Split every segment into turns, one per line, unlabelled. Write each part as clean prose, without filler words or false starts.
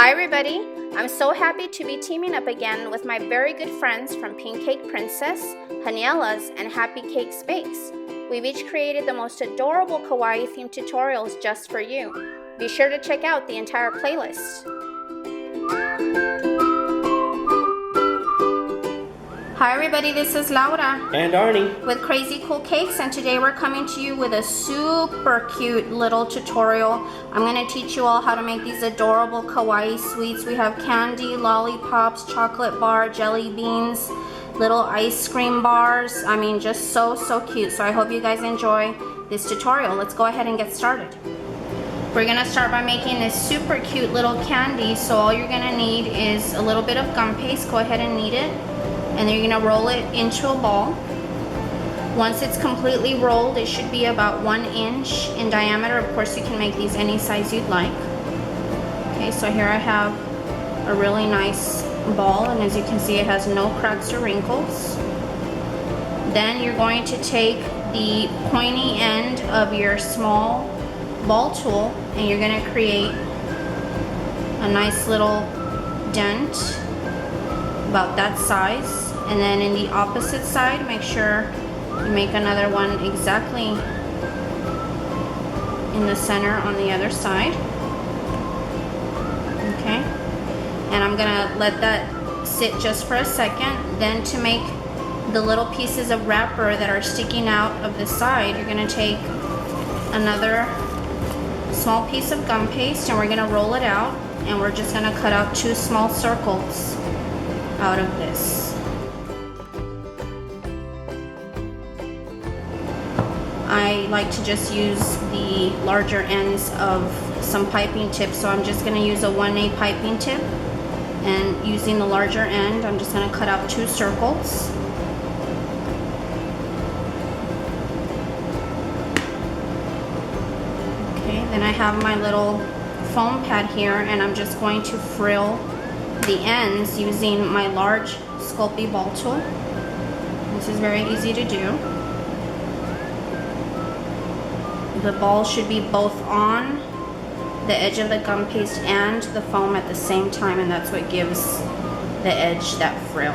Hi everybody! I'm so happy to be teaming up again with my very good friends from Pink Cake Princess, Haniela's, and Happy Cakes Bakes. We've each created the most adorable kawaii themed tutorials just for you. Be sure to check out the entire playlist. Hi everybody, this is Laura
and Arnie
with Crazy Cool Cakes, and today we're coming to you with a super cute little tutorial. I'm going to teach you all how to make these adorable kawaii sweets. We have candy, lollipops, chocolate bar, jelly beans, little ice cream bars. I mean, just so cute. So I hope you guys enjoy this tutorial. Let's go ahead and get started. We're going to start by making this super cute little candy. So all you're going to need is a little bit of gum paste. Go ahead and knead it. And then you're going to roll it into a ball. Once it's completely rolled, it should be about 1 inch in diameter. Of course, you can make these any size you'd like. Okay, so here I have a really nice ball, and as you can see, it has no cracks or wrinkles. Then you're going to take the pointy end of your small ball tool, and you're going to create a nice little dent about that size. And then in the opposite side, make sure you make another one exactly in the center on the other side. Okay, and I'm gonna let that sit just for a second. Then to make the little pieces of wrapper that are sticking out of the side, you're gonna take another small piece of gum paste and we're gonna roll it out, and we're just gonna cut out 2 small circles out of this. I like to just use the larger ends of some piping tips, so I'm just going to use a 1/8 piping tip, and using the larger end, I'm just going to cut out 2 circles. Okay, then I have my little foam pad here, and I'm just going to frill the ends using my large Sculpey ball tool. This is very easy to do. The ball should be both on the edge of the gum paste and the foam at the same time, and that's what gives the edge that frill.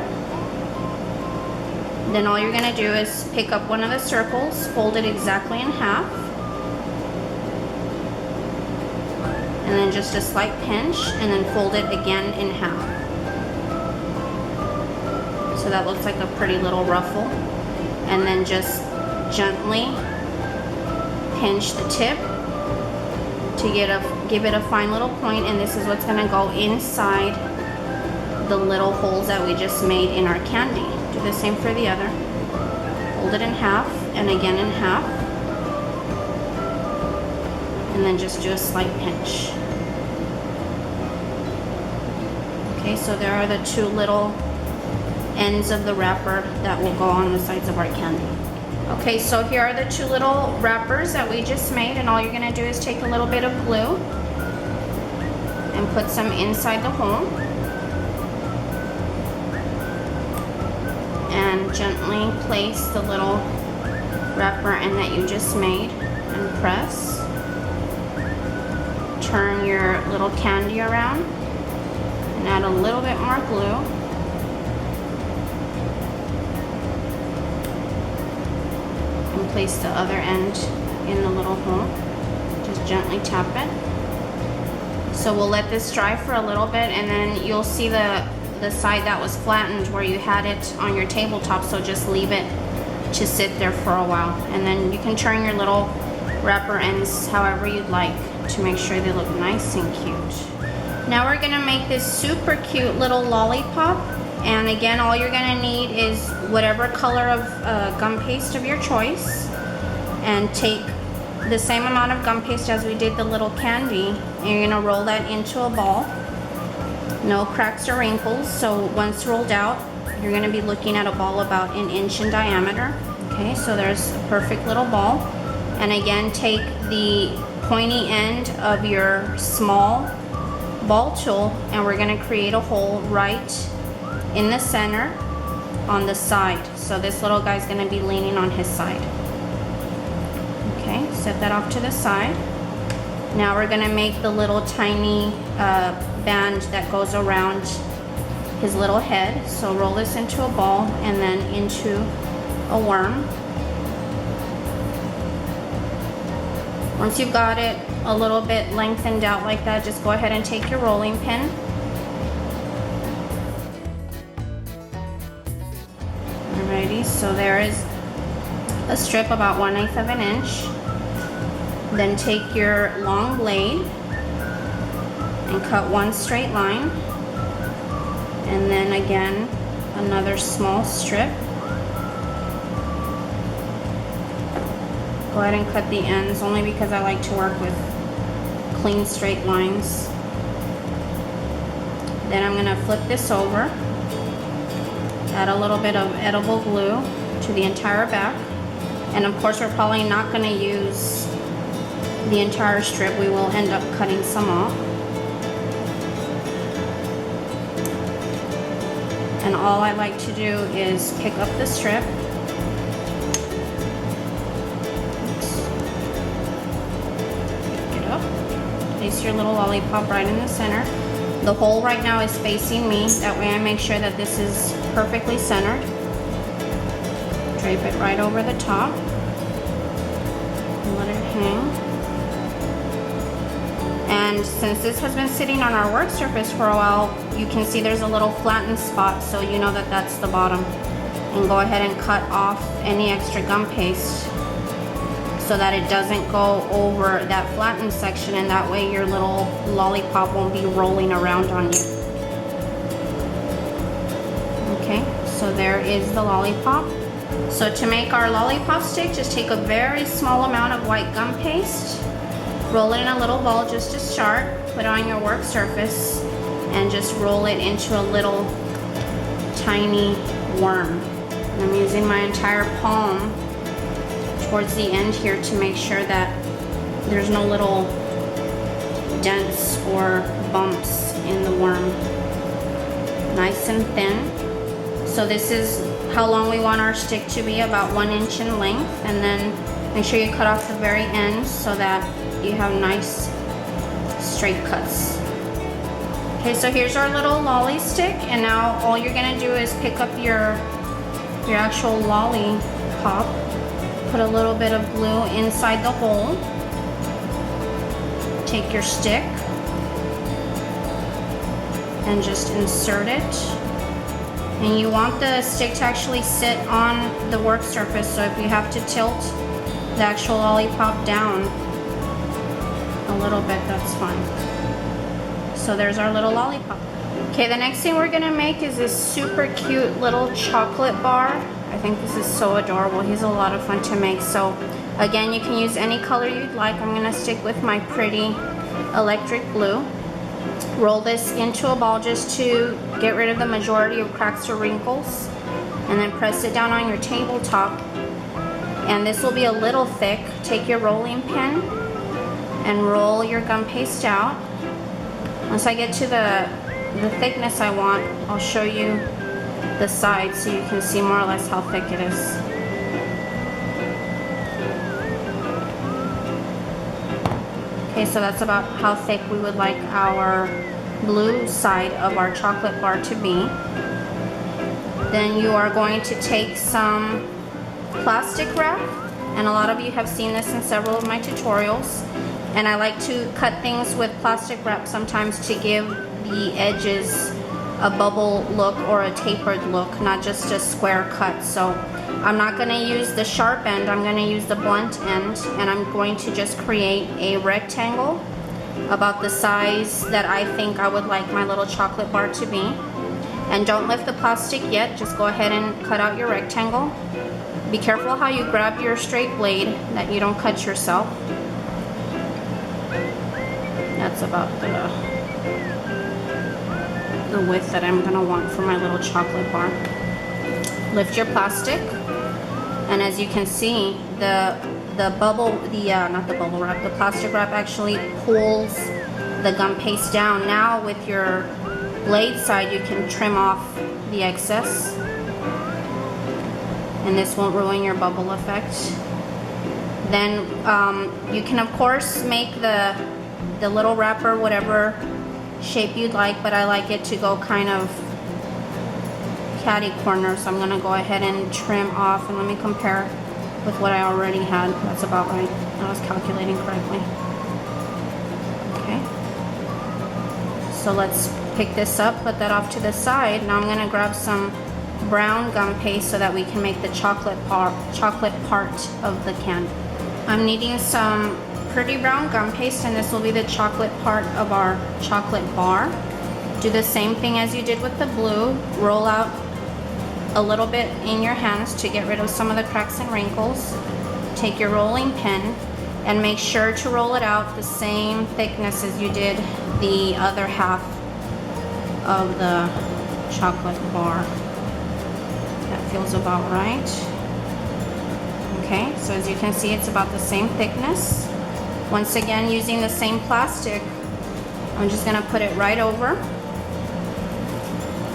Then all you're going to do is pick up one of the circles, fold it exactly in half, and then just a slight pinch, and then fold it again in half. So that looks like a pretty little ruffle. And then just gently pinch the tip to give it a fine little point, and this is what's going to go inside the little holes that we just made in our candy. Do the same for the other. Fold it in half and again in half, and then just do a slight pinch. Okay, so there are the 2 little ends of the wrapper that will go on the sides of our candy. Okay, so here are the 2 little wrappers that we just made, and all you're going to do is take a little bit of glue and put some inside the hole, and gently place the little wrapper end that you just made and press. Turn your little candy around and add a little bit more glue. Place the other end in the little hole. Just gently tap it. So we'll let this dry for a little bit, and then you'll see the side that was flattened where you had it on your tabletop, so just leave it to sit there for a while, and then you can turn your little wrapper ends however you'd like to make sure they look nice and cute. Now we're gonna make this super cute little lollipop. And again, all you're going to need is whatever color of gum paste of your choice, and take the same amount of gum paste as we did the little candy, and you're going to roll that into a ball. No cracks or wrinkles, so once rolled out, you're going to be looking at a ball about 1 inch in diameter. Okay, so there's a perfect little ball. And again, take the pointy end of your small ball tool, and we're going to create a hole right in the center on the side. So this little guy's going to be leaning on his side. Okay, set that off to the side. Now we're gonna make the little tiny band that goes around his little head. So roll this into a ball and then into a worm. Once you've got it a little bit lengthened out like that, just go ahead and take your rolling pin. Alrighty, so there is a strip about 1/8 of an inch. Then take your long blade and cut one straight line. And then again, another small strip. Go ahead and cut the ends, only because I like to work with clean straight lines. Then I'm gonna flip this over, add a little bit of edible glue to the entire back. And of course, we're probably not gonna use the entire strip. We will end up cutting some off. And all I like to do is pick up the strip. Pick it up. Place your little lollipop right in the center. The hole right now is facing me. That way I make sure that this is perfectly centered. Drape it right over the top. And let it hang. And since this has been sitting on our work surface for a while, you can see there's a little flattened spot, so you know that that's the bottom. And go ahead and cut off any extra gum paste so that it doesn't go over that flattened section, and that way your little lollipop won't be rolling around on you. Okay, so there is the lollipop. So to make our lollipop stick, just take a very small amount of white gum paste, roll it in a little ball just to start, put it on your work surface, and just roll it into a little tiny worm. And I'm using my entire palm towards the end here to make sure that there's no little dents or bumps in the worm. Nice and thin. So this is how long we want our stick to be, about 1 inch in length, and then make sure you cut off the very end so that you have nice straight cuts. Okay, so here's our little lolly stick, and now all you're gonna do is pick up your actual lollipop, put a little bit of glue inside the hole, take your stick and just insert it. And you want the stick to actually sit on the work surface, so if you have to tilt the actual lollipop down a little bit, that's fine. So there's our little lollipop. Okay, the next thing we're gonna make is this super cute little chocolate bar. I think this is so adorable. He's a lot of fun to make. So again, you can use any color you'd like. I'm gonna stick with my pretty electric blue. Roll this into a ball just to get rid of the majority of cracks or wrinkles, and then press it down on your tabletop. And this will be a little thick. Take your rolling pin and roll your gum paste out. Once I get to the thickness I want, I'll show you the sides so you can see more or less how thick it is. Okay, so that's about how thick we would like our blue side of our chocolate bar to be. Then you are going to take some plastic wrap, and a lot of you have seen this in several of my tutorials. And I like to cut things with plastic wrap sometimes to give the edges a bubble look or a tapered look, not just a square cut. So I'm not going to use the sharp end, I'm going to use the blunt end, and I'm going to just create a rectangle about the size that I think I would like my little chocolate bar to be. And don't lift the plastic yet, just go ahead and cut out your rectangle. Be careful how you grab your straight blade, that you don't cut yourself. That's about the width that I'm gonna want for my little chocolate bar. Lift your plastic, and as you can see, the plastic wrap actually pulls the gum paste down. Now with your blade side, you can trim off the excess, and this won't ruin your bubble effect. Then you can of course make the the little wrapper, whatever shape you'd like, but I like it to go kind of catty corner, so I'm gonna go ahead and trim off, and let me compare with what I already had. That's about right. I was calculating correctly. Okay. So let's pick this up, put that off to the side. Now I'm gonna grab some brown gum paste so that we can make the chocolate part of the candy. I'm needing some pretty brown gum paste, and this will be the chocolate part of our chocolate bar. Do the same thing as you did with the blue. Roll out a little bit in your hands to get rid of some of the cracks and wrinkles. Take your rolling pin and make sure to roll it out the same thickness as you did the other half of the chocolate bar. That feels about right. Okay, so as you can see, it's about the same thickness. Once again, using the same plastic, I'm just gonna put it right over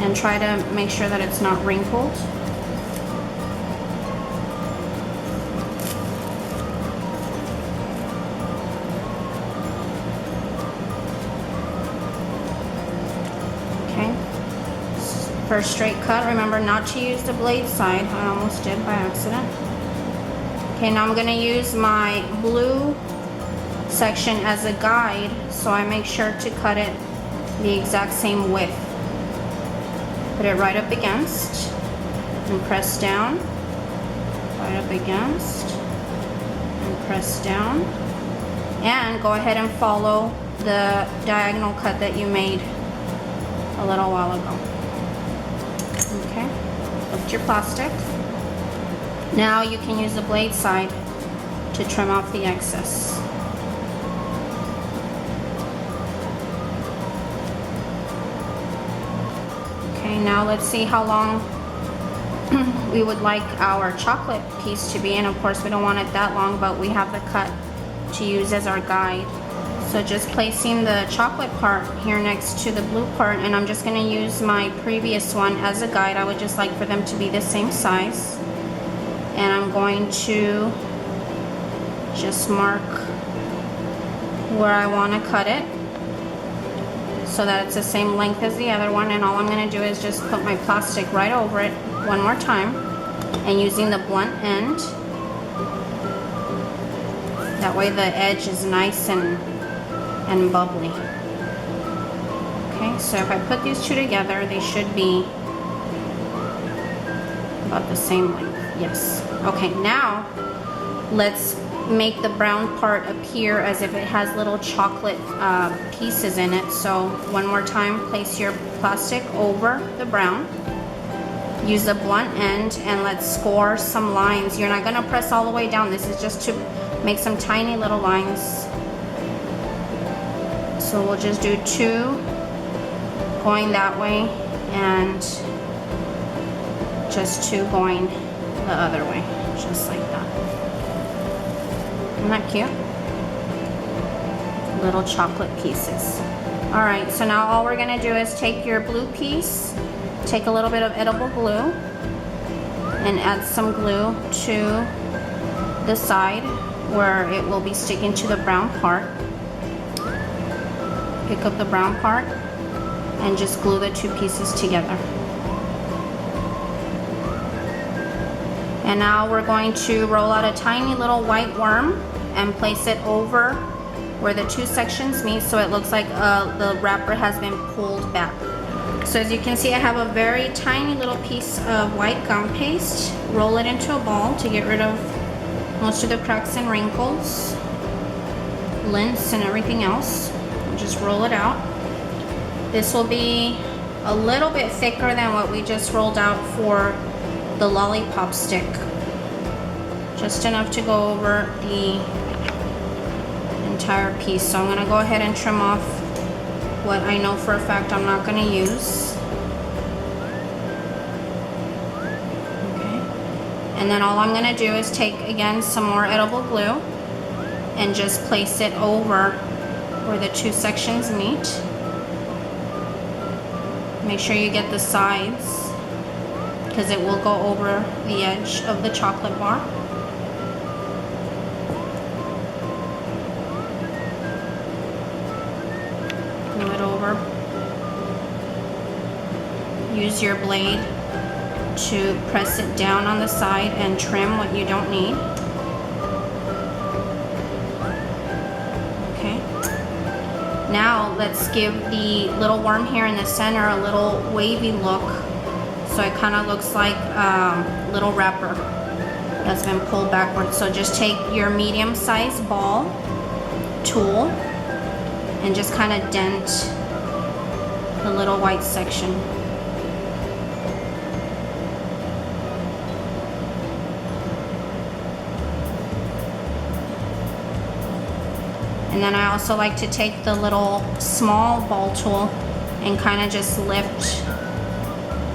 and try to make sure that it's not wrinkled. Okay, for a straight cut, remember not to use the blade side. I almost did by accident. Okay, now I'm gonna use my blue section as a guide, so I make sure to cut it the exact same width. Put it right up against and press down, right up against and press down, and go ahead and follow the diagonal cut that you made a little while ago. Okay, lift your plastic. Now you can use the blade side to trim off the excess. Now let's see how long we would like our chocolate piece to be, and of course we don't want it that long, but we have the cut to use as our guide. So just placing the chocolate part here next to the blue part, and I'm just going to use my previous one as a guide. I would just like for them to be the same size, and I'm going to just mark where I want to cut it so that it's the same length as the other one, and all I'm going to do is just put my plastic right over it one more time, and using the blunt end, that way the edge is nice and bubbly. Okay, so if I put these two together, they should be about the same length. Yes. Okay, now let's make the brown part appear as if it has little chocolate pieces in it. So one more time, place your plastic over the brown, use the blunt end, and let's score some lines. You're not going to press all the way down. This is just to make some tiny little lines. So we'll just do two going that way and just two going the other way, just like that. Isn't that cute? Little chocolate pieces. All right, so now all we're gonna do is take your blue piece, take a little bit of edible glue, and add some glue to the side where it will be sticking to the brown part. Pick up the brown part and just glue the two pieces together. And now we're going to roll out a tiny little white worm and place it over where the two sections meet, so it looks like the wrapper has been pulled back. So as you can see, I have a very tiny little piece of white gum paste. Roll it into a ball to get rid of most of the cracks and wrinkles, lint and everything else. Just roll it out. This will be a little bit thicker than what we just rolled out for the lollipop stick. Just enough to go over the entire piece. So I'm going to go ahead and trim off what I know for a fact I'm not going to use. Okay. And then all I'm going to do is take again some more edible glue and just place it over where the two sections meet. Make sure you get the sides, because it will go over the edge of the chocolate bar. use your blade to press it down on the side and trim what you don't need. Okay. Now let's give the little worm here in the center a little wavy look, so it kind of looks like a little wrapper that's been pulled backwards. So just take your medium-sized ball tool and just kind of dent the little white section. And then I also like to take the little small ball tool and kind of just lift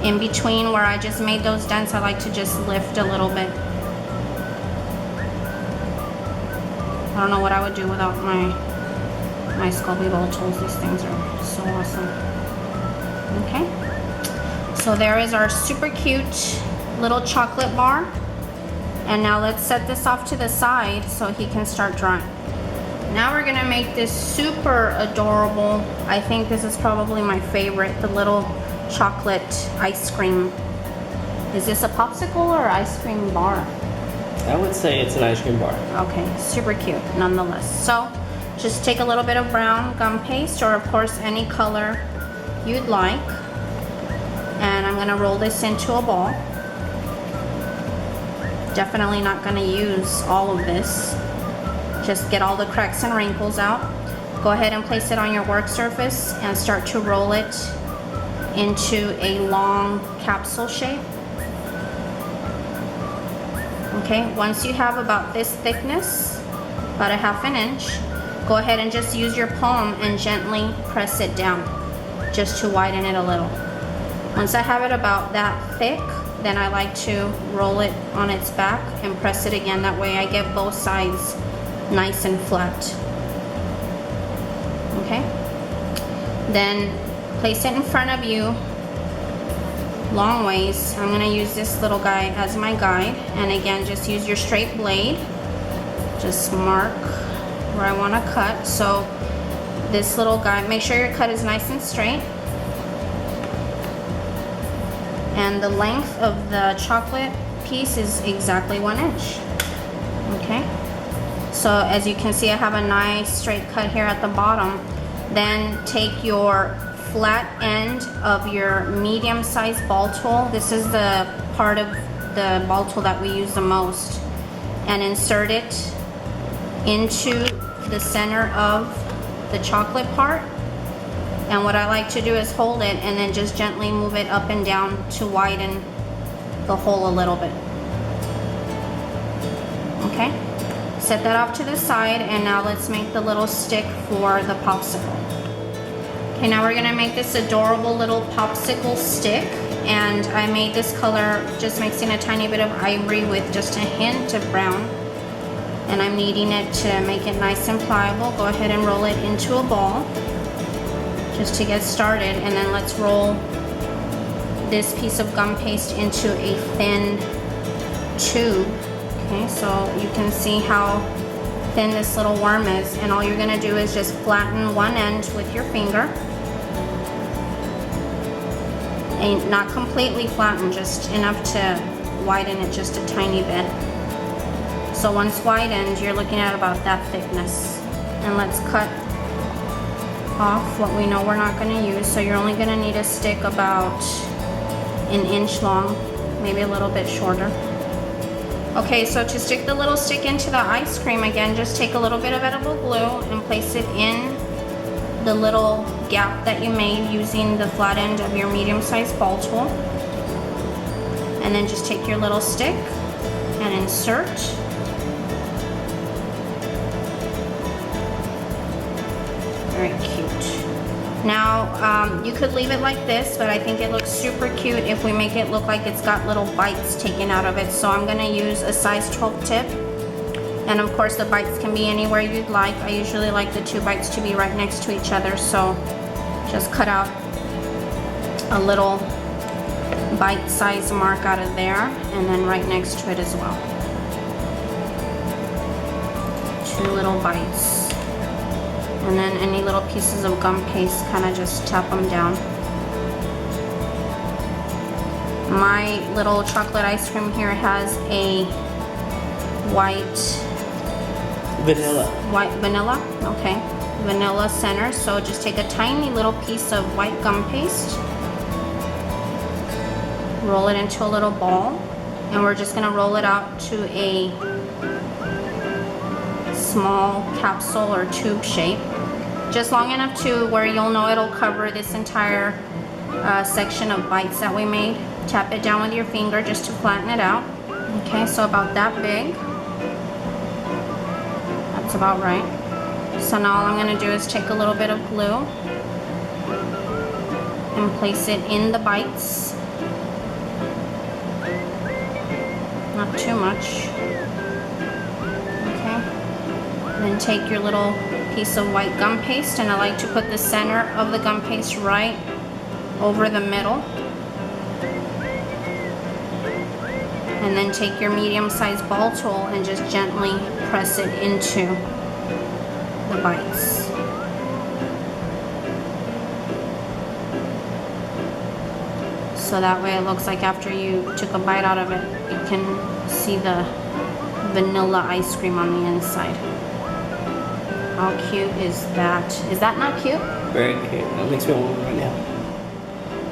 in between where I just made those dents. I like to just lift a little bit. I don't know what I would do without my Sculpey ball tools. These things are so awesome. Okay, so there is our super cute little chocolate bar. And now let's set this off to the side so he can start drawing. Now we're gonna make this super adorable. I think this is probably my favorite, the little chocolate ice cream. Is this a popsicle or ice cream bar?
I would say it's an ice cream bar.
Okay, super cute nonetheless. So just take a little bit of brown gum paste, or of course any color you'd like. And I'm gonna roll this into a ball. Definitely not gonna use all of this. Just get all the cracks and wrinkles out. Go ahead and place it on your work surface and start to roll it into a long capsule shape. Okay, once you have about this thickness, about a ½ inch, go ahead and just use your palm and gently press it down, just to widen it a little. Once I have it about that thick, then I like to roll it on its back and press it again. That way I get both sides nice and flat. Okay, then place it in front of you long ways. I'm gonna use this little guy as my guide, and again just use your straight blade, just mark where I want to cut. So this little guy, make sure your cut is nice and straight, and the length of the chocolate piece is exactly 1 inch. Okay, so as you can see, I have a nice straight cut here at the bottom. Then take your flat end of your medium-sized ball tool. This is the part of the ball tool that we use the most, and insert it into the center of the chocolate part. And what I like to do is hold it and then just gently move it up and down to widen the hole a little bit. Okay, set that off to the side, and now let's make the little stick for the popsicle. Okay, now we're gonna make this adorable little popsicle stick, and I made this color just mixing a tiny bit of ivory with just a hint of brown, and I'm kneading it to make it nice and pliable. Go ahead and roll it into a ball just to get started, and then let's roll this piece of gum paste into a thin tube. Okay, so you can see how thin this little worm is, and all you're gonna do is just flatten one end with your finger, and not completely flatten, just enough to widen it just a tiny bit. So once widened, you're looking at about that thickness. And let's cut off what we know we're not going to use. So you're only going to need a stick about 1 inch long, maybe a little bit shorter. Okay, so to stick the little stick into the ice cream, again, just take a little bit of edible glue and place it in the little gap that you made using the flat end of your medium-sized ball tool. And then just take your little stick and insert. Very cute. Now, you could leave it like this, but I think it looks super cute if we make it look like it's got little bites taken out of it. So I'm gonna use a size 12 tip. And of course the bites can be anywhere you'd like. I usually like the 2 bites to be right next to each other, so just cut out a little bite-sized mark out of there, and then right next to it as well. 2 little bites. And then any little pieces of gum paste, kind of just tap them down. My little chocolate ice cream here has a white vanilla, okay, vanilla center. So just take a tiny little piece of white gum paste, roll it into a little ball, and we're just gonna roll it out to a small capsule or tube shape, just long enough to where you'll know it'll cover this entire section of bites that we made. Tap it down with your finger just to flatten it out. Okay, so about that big. That's about right. So now all I'm going to do is take a little bit of glue and place it in the bites. Not too much. Okay. Then take your little piece of white gum paste, and I like to put the center of the gum paste right over the middle. And then take your medium-sized ball tool and just gently press it into the bites. So that way it looks like after you took a bite out of it, you can see the vanilla ice cream on the inside. How cute is that? Is that not cute?
Very cute. That makes me want one right now.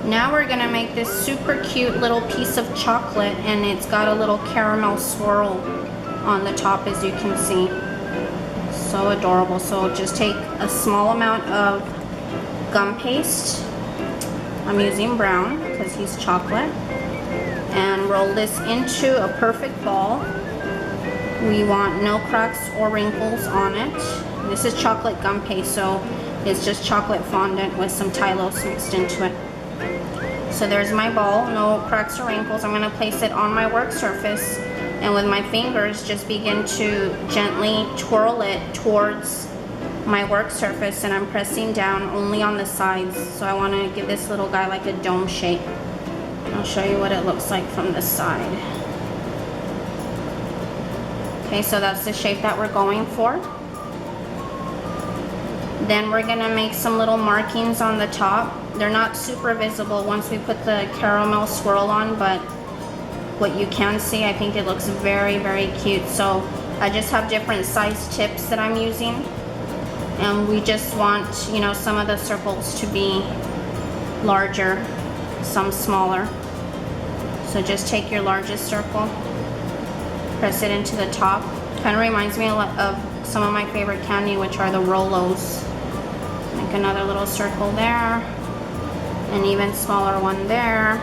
Now we're gonna make this super cute little piece of chocolate, and it's got a little caramel swirl on the top, as you can see. So adorable. So just take a small amount of gum paste. I'm using brown because he's chocolate. And roll this into a perfect ball. We want no cracks or wrinkles on it. This is chocolate gum paste, so it's just chocolate fondant with some Tylose mixed into it. So there's my ball, no cracks or wrinkles. I'm going to place it on my work surface, and with my fingers just begin to gently twirl it towards my work surface, and I'm pressing down only on the sides. So I want to give this little guy like a dome shape. I'll show you what it looks like from the side. Okay, so that's the shape that we're going for. Then we're going to make some little markings on the top. They're not super visible once we put the caramel swirl on, but what you can see, I think it looks very, very cute. So I just have different size tips that I'm using, and we just want, you know, some of the circles to be larger, some smaller. So just take your largest circle, press it into the top. Kind of reminds me of some of my favorite candy, which are the Rolos. Make another little circle there, an even smaller one there.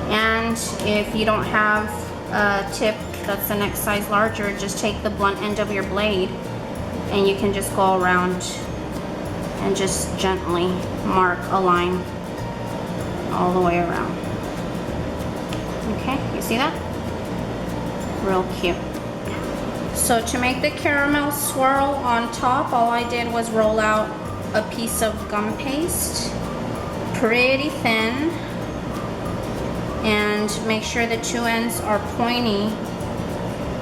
And if you don't have a tip that's the next size larger, just take the blunt end of your blade and you can just go around and just gently mark a line all the way around. Okay, you see that? Real cute. So to make the caramel swirl on top, all I did was roll out a piece of gum paste, pretty thin, and make sure the two ends are pointy,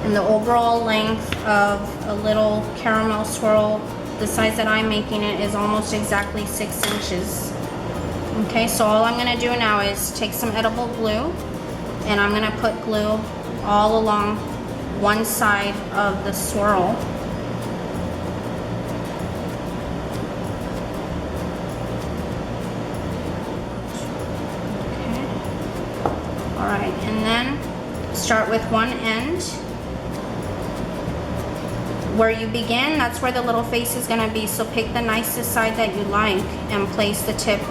and the overall length of a little caramel swirl, the size that I'm making it, is almost exactly 6 inches. Okay, so all I'm going to do now is take some edible glue, and I'm going to put glue all along one side of the swirl. Alright, and then start with one end. Where you begin, that's where the little face is going to be, so pick the nicest side that you like and place the tip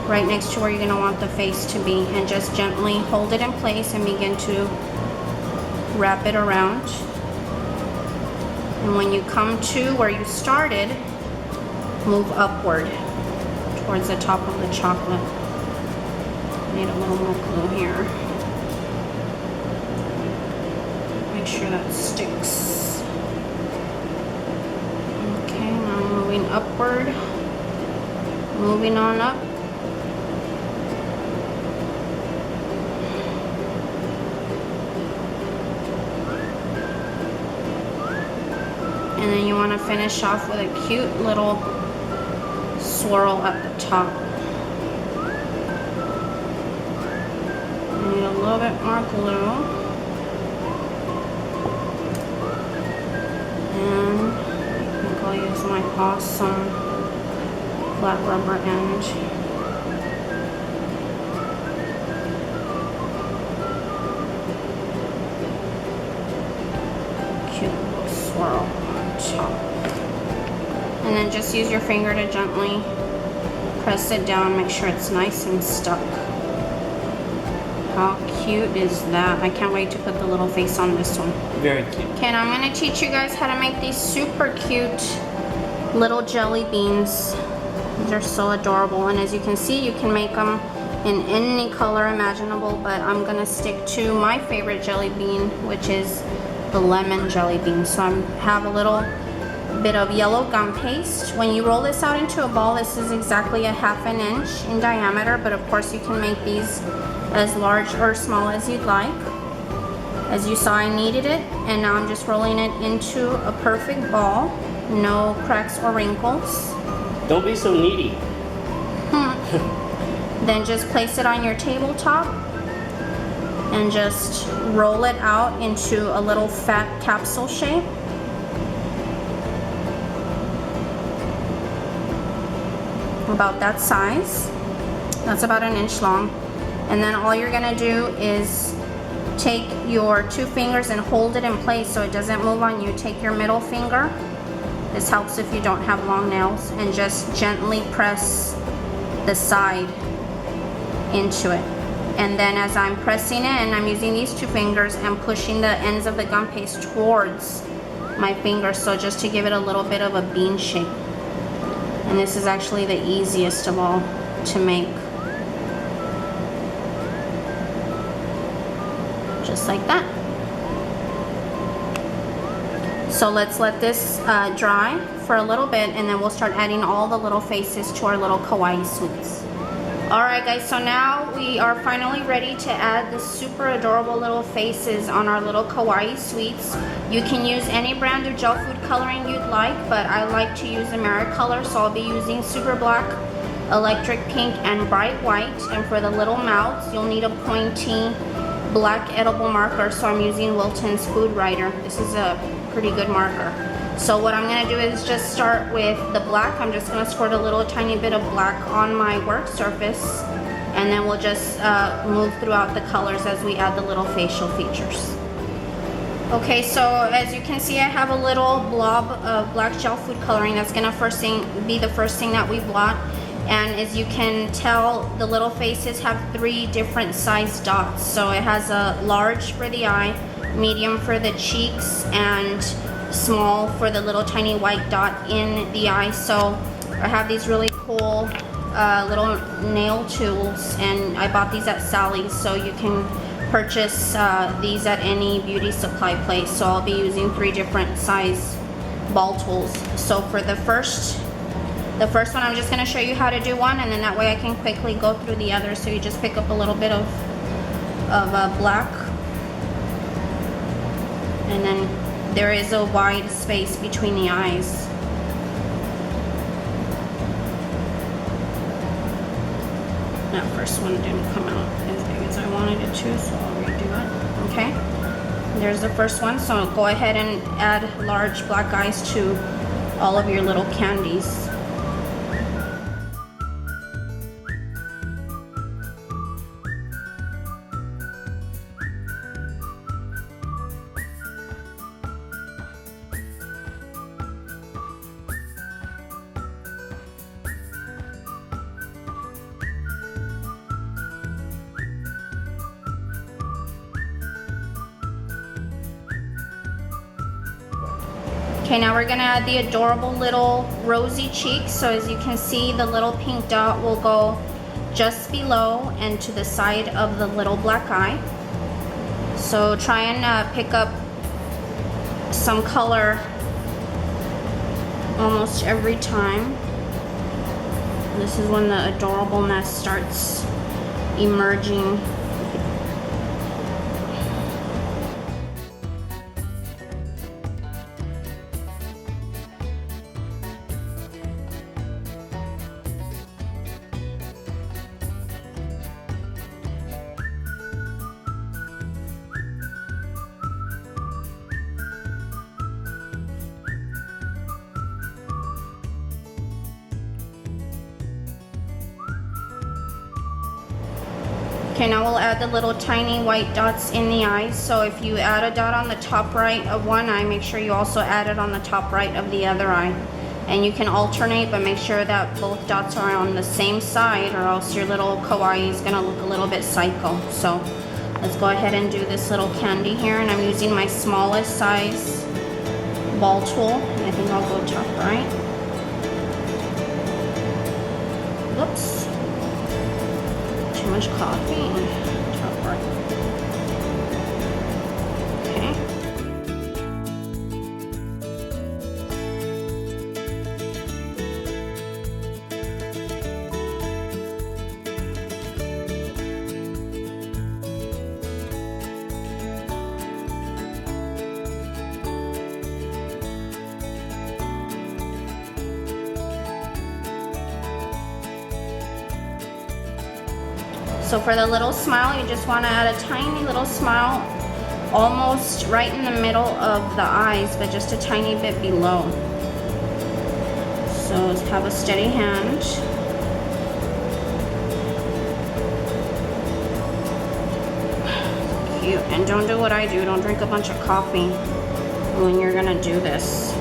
right next to where you're going to want the face to be, and just gently hold it in place and begin to wrap it around. And when you come to where you started, move upward towards the top of the chocolate. Need a little more glue here. Make sure that sticks. Okay, now moving upward. Moving on up. And then you want to finish off with a cute little swirl at the top. Need a little bit more glue. And I think I'll use my awesome flat rubber end. Cute little swirl on top. And then just use your finger to gently press it down, make sure it's nice and stuck. How cute is that? I can't wait to put the little face on this one.
Very cute.
Okay, now I'm going to teach you guys how to make these super cute little jelly beans. These are so adorable, and as you can see, you can make them in any color imaginable, but I'm going to stick to my favorite jelly bean, which is the lemon jelly bean. So I have a little bit of yellow gum paste. When you roll this out into a ball, this is exactly a ½ inch in diameter, but of course you can make these as large or small as you'd like. As you saw, I kneaded it, and now I'm just rolling it into a perfect ball. No cracks or wrinkles.
Don't be so needy.
Then just place it on your tabletop and just roll it out into a little fat capsule shape. About that size. That's about 1 inch long. And then all you're gonna do is take your 2 fingers and hold it in place so it doesn't move on you. Take your middle finger. This helps if you don't have long nails, and just gently press the side into it. And then as I'm pressing it, and I'm using these 2 fingers and pushing the ends of the gum paste towards my fingers, so just to give it a little bit of a bean shape. And this is actually the easiest of all to make. Just like that. So let's let this dry for a little bit, and then we'll start adding all the little faces to our little kawaii sweets. Alright guys, so now we are finally ready to add the super adorable little faces on our little kawaii sweets. You can use any brand of gel food coloring you'd like, but I like to use Americolor, so I'll be using Super Black, Electric Pink, and Bright White. And for the little mouths, you'll need a pointy black edible marker, so I'm using Wilton's Food Writer. This is a pretty good marker. So what I'm going to do is just start with the black. I'm just going to squirt a little tiny bit of black on my work surface, and then we'll just move throughout the colors as we add the little facial features. Okay, so as you can see, I have a little blob of black gel food coloring that's going to be the first thing that we blot. And as you can tell, the little faces have 3 different size dots. So it has a large for the eye, medium for the cheeks, and small for the little tiny white dot in the eye. So I have these really cool little nail tools, and I bought these at Sally's, so you can purchase these at any beauty supply place. So I'll be using 3 different size ball tools. So for the first one, I'm just going to show you how to do one, and then that way I can quickly go through the others. So you just pick up a little bit of black, and then there is a wide space between the eyes. That first one didn't come out as big as I wanted it to, so I'll redo it. Okay, there's the first one. So go ahead and add large black eyes to all of your little candies. Okay, now we're gonna add the adorable little rosy cheeks. So as you can see, the little pink dot will go just below and to the side of the little black eye. So try and pick up some color almost every time. This is when the adorableness starts emerging. Okay, now we'll add the little tiny white dots in the eyes. So if you add a dot on the top right of one eye, make sure you also add it on the top right of the other eye. And you can alternate, but make sure that both dots are on the same side, or else your little kawaii is gonna look a little bit psycho. So let's go ahead and do this little candy here, and I'm using my smallest size ball tool. I think I'll go top right. Whoops. Too much coffee. Top right. Okay. So for the little smile, you just want to add a tiny little smile almost right in the middle of the eyes, but just a tiny bit below. So have a steady hand. Cute. And don't do what I do. Don't drink a bunch of coffee when you're gonna do this.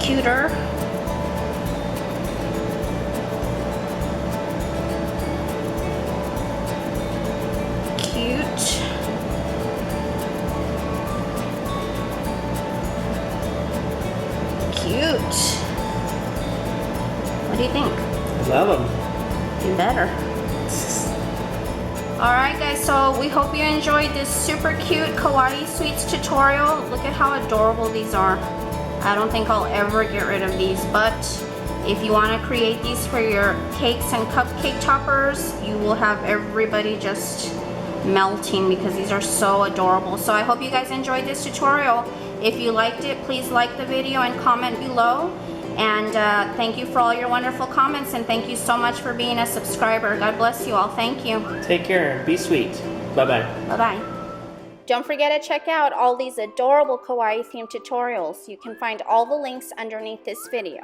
Cuter. Cute. Cute. What do you think?
I love them.
You better. Alright guys, so we hope you enjoyed this super cute Kawaii Sweets tutorial. Look at how adorable these are. I don't think I'll ever get rid of these, but if you want to create these for your cakes and cupcake toppers, you will have everybody just melting because these are so adorable. So I hope you guys enjoyed this tutorial. If you liked it, please like the video and comment below. And thank you for all your wonderful comments, and thank you so much for being a subscriber. God bless you all. Thank you.
Take care. Be sweet. Bye-bye.
Bye-bye. Don't forget to check out all these adorable Kawaii themed tutorials. You can find all the links underneath this video.